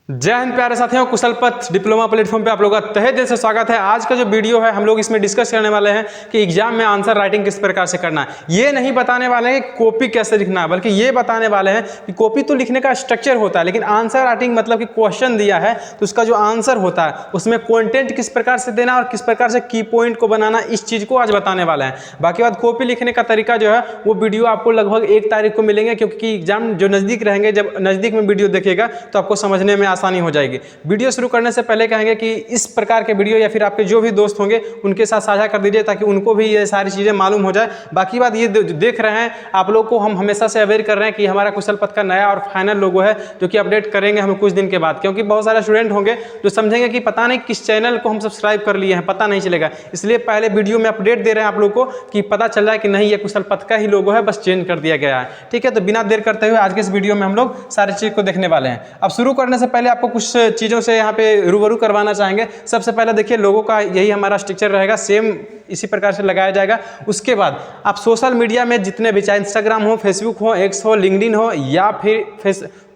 जय हिंद प्यारे साथियों, कुशल पथ डिप्लोमा प्लेटफॉर्म पे आप लोगों का तहे दिल से स्वागत है। आज का जो वीडियो है हम लोग इसमें डिस्कस करने वाले हैं कि एग्जाम में आंसर राइटिंग किस प्रकार से करना है। ये नहीं बताने वाले हैं कि कॉपी कैसे लिखना है, बल्कि ये बताने वाले हैं कि कॉपी तो लिखने का स्ट्रक्चर होता है, लेकिन आंसर राइटिंग मतलब कि क्वेश्चन दिया है तो उसका जो आंसर होता है उसमें कॉन्टेंट किस प्रकार से देना और किस प्रकार से की पॉइंट को बनाना, इस चीज़ को आज बताने वाले हैं। बाकी बात कॉपी लिखने का तरीका जो है वो वीडियो आपको लगभग 1 तारीख को मिलेंगे, क्योंकि एग्जाम जो नज़दीक रहेंगे, जब नज़दीक में वीडियो देखेगा तो आपको समझने में आसानी हो जाएगी। वीडियो शुरू करने से पहले कहेंगे कि इस प्रकार के वीडियो या फिर आपके जो भी दोस्त होंगे उनके साथ साझा कर दीजिए, ताकि उनको भी ये सारी चीज़ें मालूम हो जाए। बाकी बात ये देख रहे हैं आप लोग को हम हमेशा से अवेयर कर रहे हैं कि हमारा कुशल पथ का नया और फाइनल लोगो है, जो कि अपडेट करेंगे हम कुछ दिन के बाद, क्योंकि बहुत सारे स्टूडेंट होंगे जो समझेंगे कि पता नहीं किस चैनल को हम सब्सक्राइब कर लिए हैं, पता नहीं चलेगा। इसलिए पहले वीडियो में अपडेट दे रहे हैं आप लोग को कि पता चल जाए कि नहीं, ये कुशल पथ का ही लोगो है, बस चेंज कर दिया गया है। ठीक है, तो बिना देर करते हुए आज के इस वीडियो में हम लोग सारी चीज़ को देखने वाले हैं। अब शुरू करने से पहले आपको कुछ चीज़ों से यहाँ पे रूबरू करवाना चाहेंगे। सबसे पहले देखिए, लोगों का यही हमारा स्ट्रक्चर रहेगा, सेम इसी प्रकार से लगाया जाएगा। उसके बाद आप सोशल मीडिया में जितने भी, चाहे इंस्टाग्राम हो, फेसबुक हो, एक्स हो, लिंक्डइन हो या फिर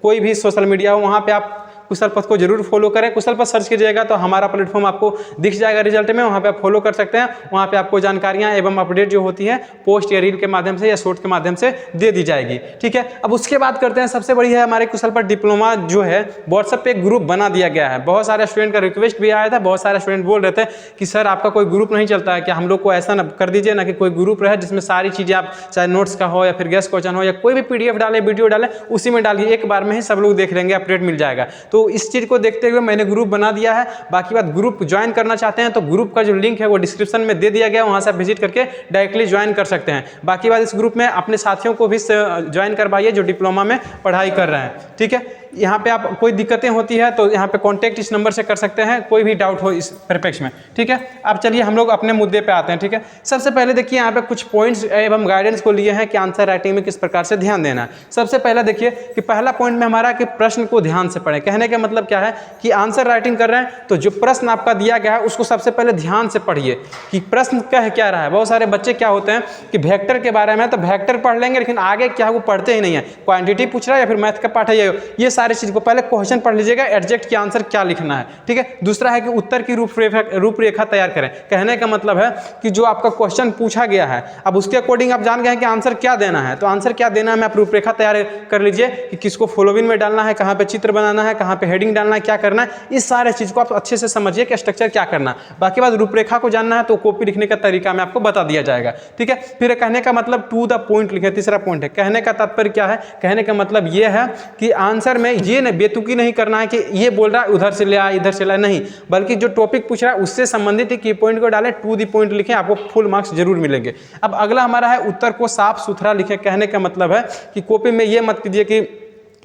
कोई भी सोशल मीडिया हो, वहाँ पे आप कुशल पथ को जरूर फॉलो करें। कुशल पथ सर्च कीजिएगा तो हमारा प्लेटफॉर्म आपको दिख जाएगा रिजल्ट में, वहाँ पे आप फॉलो कर सकते हैं। वहाँ पे आपको जानकारियाँ एवं अपडेट जो होती हैं पोस्ट या रील के माध्यम से या शॉर्ट के माध्यम से दे दी जाएगी। ठीक है, अब उसके बाद करते हैं, सबसे बड़ी है हमारे कुशल पथ डिप्लोमा जो है, व्हाट्सएप पे एक ग्रुप बना दिया गया है। बहुत सारे स्टूडेंट का रिक्वेस्ट भी आया था, बहुत सारे स्टूडेंट बोल रहे थे कि सर आपका कोई ग्रुप नहीं चलता है क्या, हम लोग को ऐसा न कर दीजिए ना कि कोई ग्रुप रहे जिसमें सारी चीज़ें आप, चाहे नोट्स का हो या फिर गेस्ट क्वेश्चन हो या कोई भी PDF डाले, वीडियो डाले, उसी में डालिए, एक बार में ही सब लोग देख लेंगे, अपडेट मिल जाएगा। तो इस चीज़ को देखते हुए मैंने ग्रुप बना दिया है। बाकी बात, ग्रुप ज्वाइन करना चाहते हैं तो ग्रुप का जो लिंक है वो डिस्क्रिप्शन में दे दिया गया, वहां से आप विजिट करके डायरेक्टली ज्वाइन कर सकते हैं। बाकी बात, इस ग्रुप में अपने साथियों को भी ज्वाइन करवाइए जो डिप्लोमा में पढ़ाई कर रहे हैं। ठीक है, यहाँ पे आप कोई दिक्कतें होती है तो यहाँ पे कांटेक्ट इस नंबर से कर सकते हैं, कोई भी डाउट हो इस परिप्रेक्ष्य में। ठीक है, अब चलिए हम लोग अपने मुद्दे पे आते हैं। ठीक है, सबसे पहले देखिए यहाँ पे कुछ पॉइंट्स एवं गाइडेंस को लिए हैं कि आंसर राइटिंग में किस प्रकार से ध्यान देना है। सबसे पहले देखिए कि पहला पॉइंट में हमारा कि प्रश्न को ध्यान से पढ़ें। कहने का मतलब क्या है कि आंसर राइटिंग कर रहे हैं तो जो प्रश्न आपका दिया गया है उसको सबसे पहले ध्यान से पढ़िए कि प्रश्न कह क्या रहा है। बहुत सारे बच्चे क्या होते हैं कि वेक्टर के बारे में तो वेक्टर पढ़ लेंगे, लेकिन आगे क्या वो पढ़ते ही नहीं है। क्वांटिटी पूछ रहा है या फिर मैथ का पाठ है, ये सारी चीज को पहले क्वेश्चन पढ़ लीजिएगा, एडजेक्ट के आंसर क्या लिखना है। ठीक है, दूसरा है कि उत्तर की रूपरेखा तैयार करें। कहने का मतलब है कि जो आपका क्वेश्चन पूछा गया है, अब उसके अकॉर्डिंग आप जान गए हैं कि आंसर क्या देना है, तो आंसर क्या देना है आप रूपरेखा तैयार कर लीजिए कि किसको फॉलोइंग में डालना है, कहाँ पे चित्र बनाना है, कहाँ पे हेडिंग डालना है, क्या करना है। इस सारे चीज को आप अच्छे से समझिए कि स्ट्रक्चर क्या करना है। बाकी बात, रूपरेखा को जानना है तो कॉपी लिखने का तरीका मैं आपको बता दिया जाएगा। ठीक है, फिर कहने का मतलब टू द पॉइंट लिखें। तीसरा पॉइंट है, कहने का तात्पर्य क्या है। कहने का मतलब ये है कि आंसर में ये बेतुकी नहीं करना है कि ये बोल रहा है उधर से ले आ इधर से ला, नहीं, बल्कि जो टॉपिक पूछ रहा है उससे संबंधित की पॉइंट को डालें, टू द पॉइंट लिखें, आपको फुल मार्क्स जरूर मिलेंगे। अब अगला हमारा है उत्तर को साफ सुथरा लिखें। कहने का मतलब है कि कॉपी में ये मत कीजिए कि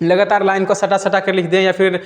लगातार लाइन को सटा सटा कर लिख दें या फिर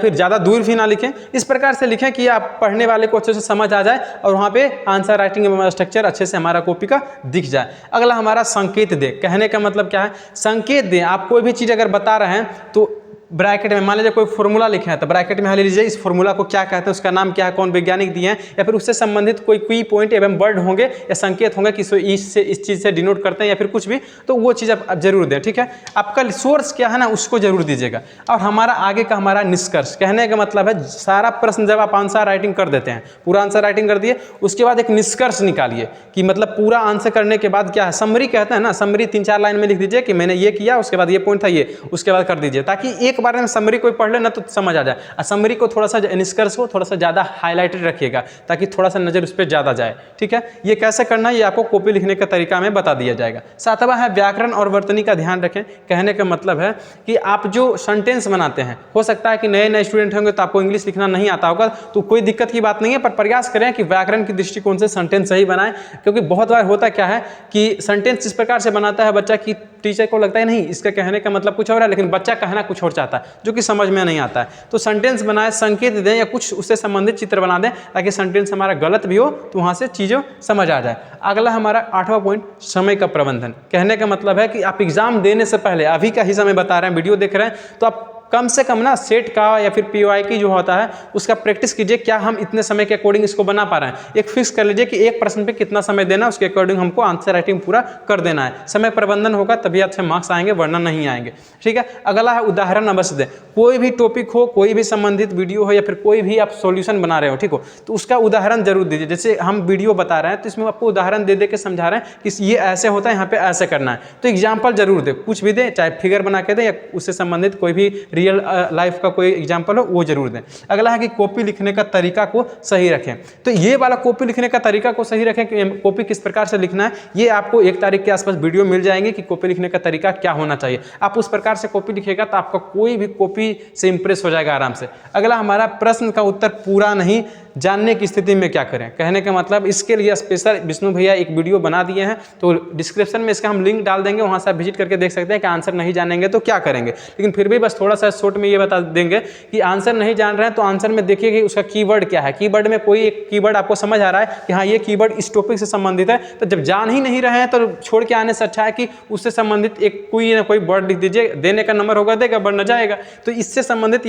ज़्यादा दूर भी ना लिखें। इस प्रकार से लिखें कि आप पढ़ने वाले को अच्छे से समझ आ जाए और वहाँ पे आंसर राइटिंग स्ट्रक्चर अच्छे से हमारा कॉपी का दिख जाए। अगला हमारा संकेत दे। कहने का मतलब क्या है, संकेत दें। आप कोई भी चीज़ अगर बता रहे हैं तो ब्रैकेट में, मान लीजिए कोई फॉर्मूला लिखा है तो ब्रैकेट में ले लीजिए इस फॉर्मूला को क्या कहते हैं, उसका नाम क्या है, कौन वैज्ञानिक दिए हैं, या फिर उससे संबंधित कोई की पॉइंट एवं वर्ड होंगे या संकेत होंगे कि इस चीज़ से डिनोट करते हैं या फिर कुछ भी, तो वो चीज़ आप जरूर दें। ठीक है, आपका सोर्स क्या है ना, उसको जरूर दीजिएगा। और हमारा आगे का हमारा निष्कर्ष। कहने का मतलब है सारा प्रश्न जब आप आंसर राइटिंग कर देते हैं, पूरा आंसर राइटिंग कर दिए, उसके बाद एक निष्कर्ष निकालिए कि मतलब पूरा आंसर करने के बाद क्या है, समरी कहते हैं ना, समरी 3-4 लाइन में लिख दीजिए कि मैंने ये किया, उसके बाद ये पॉइंट था ये, उसके बाद कर दीजिए, ताकि एक बार में समरी कोई पढ़ ले ना तो समझ आ जाए। समरी को थोड़ा सा, निष्कर्ष को थोड़ा सा ज़्यादा हाईलाइटेड रखिएगा ताकि थोड़ा सा नज़र उस पर ज़्यादा जाए। ठीक है, ये कैसे करना है ये आपको कॉपी लिखने का तरीका में बता दिया जाएगा। सातवां है व्याकरण और वर्तनी का ध्यान रखें। कहने का मतलब है कि आप जो सेंटेंस बनाते हैं, हो सकता है कि नए नए स्टूडेंट होंगे तो आपको इंग्लिश लिखना नहीं आता होगा, तो कोई दिक्कत की बात नहीं है, पर प्रयास करें कि व्याकरण की दृष्टिकोण से सेंटेंस सही बनाएं। क्योंकि बहुत बार होता क्या है कि सेंटेंस इस प्रकार से बनाता है बच्चा कि टीचर को लगता है नहीं इसका कहने का मतलब कुछ और है, लेकिन बच्चा कहना कुछ और चाहता है, जो कि समझ में नहीं आता है। तो सेंटेंस बनाए, संकेत दें या कुछ उससे संबंधित चित्र बना दें ताकि सेंटेंस हमारा गलत भी हो तो वहां से चीज़ों समझ आ जाए। अगला हमारा 8वां पॉइंट, समय का प्रबंधन। कहने का मतलब है कि आप एग्जाम देने से पहले, अभी का ही समय बता रहे हैं, वीडियो देख रहे हैं तो आप कम से कम ना सेट का या फिर POI की जो होता है उसका प्रैक्टिस कीजिए, क्या हम इतने समय के अकॉर्डिंग इसको बना पा रहे हैं। एक फिक्स कर लीजिए कि एक प्रश्न पे कितना समय देना, उसके अकॉर्डिंग हमको आंसर राइटिंग पूरा कर देना है। समय प्रबंधन होगा तभी अच्छे मार्क्स आएंगे, वरना नहीं आएंगे। ठीक है, अगला है उदाहरण अवश्य दें। कोई भी टॉपिक हो, कोई भी संबंधित वीडियो हो या फिर कोई भी आप सॉल्यूशन बना रहे हो, ठीक हो, तो उसका उदाहरण जरूर दीजिए। जैसे हम वीडियो बता रहे हैं तो इसमें आपको उदाहरण दे दे के समझा रहे हैं कि ये ऐसे होता है, यहाँ पे ऐसे करना है, तो एग्जाम्पल जरूर दे, कुछ भी दे, चाहे फिगर बना के दे या उससे संबंधित कोई भी रियल लाइफ का कोई एग्जाम्पल हो वो जरूर दें। अगला है कि कॉपी लिखने का तरीका को सही रखें। तो ये वाला कॉपी लिखने का तरीका को सही रखें कि कॉपी किस प्रकार से लिखना है, ये आपको 1 तारीख के आसपास वीडियो मिल जाएंगे कि कॉपी लिखने का तरीका क्या होना चाहिए। आप उस प्रकार से कॉपी लिखेगा तो आपका कोई भी कॉपी से इंप्रेस हो जाएगा आराम से। अगला हमारा प्रश्न का उत्तर पूरा नहीं जानने की स्थिति में क्या करें। कहने का मतलब इसके लिए स्पेशल विष्णु भैया एक वीडियो बना दिए हैं, तो डिस्क्रिप्शन में इसका हम लिंक डाल देंगे, वहां से आप विजिट करके देख सकते हैं कि आंसर नहीं जानेंगे तो क्या करेंगे। लेकिन फिर भी बस थोड़ा सा शॉर्ट में ये बता देंगे कि आंसर नहीं जान रहे हैं तो आंसर में देखिए कि उसका कीवर्ड क्या है। कीवर्ड में कोई एक कीवर्ड आपको समझ आ रहा है कि हाँ ये कीवर्ड इस टॉपिक से संबंधित है, तो जब जान ही नहीं रहे हैं तो छोड़ के आने से अच्छा है कि उससे संबंधित एक कोई ना कोई वर्ड लिख दीजिए, देने का नंबर होगा देगा, बढ़ न जाएगा। तो इससे संबंधित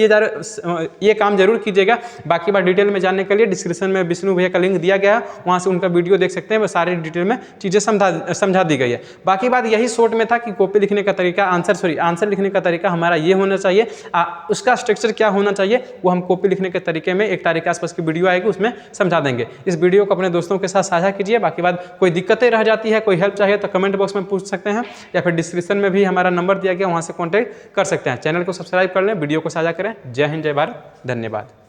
ये काम जरूर कीजिएगा। बाकी बात डिटेल में जानने के लिए डिस्क्रिप्शन में विष्णु भैया का लिंक दिया गया है, वहां से उनका वीडियो देख सकते हैं, वो सारी डिटेल में चीजें समझा दी गई है। बाकी बात यही शॉर्ट में था कि कॉपी लिखने का तरीका, आंसर लिखने का तरीका हमारा ये होना चाहिए। उसका स्ट्रक्चर क्या होना चाहिए वो हम कॉपी लिखने के तरीके में 1 तारीख के आसपास की वीडियो आएगी उसमें समझा देंगे। इस वीडियो को अपने दोस्तों के साथ साझा कीजिए। बाकी बात कोई दिक्कतें रह जाती है, कोई हेल्प चाहिए तो कमेंट बॉक्स में पूछ सकते हैं या फिर डिस्क्रिप्शन में भी हमारा नंबर दिया गया, वहां से कॉन्टैक्ट कर सकते हैं। चैनल को सब्सक्राइब कर लें, वीडियो को साझा करें। जय हिंद, जय भारत, धन्यवाद।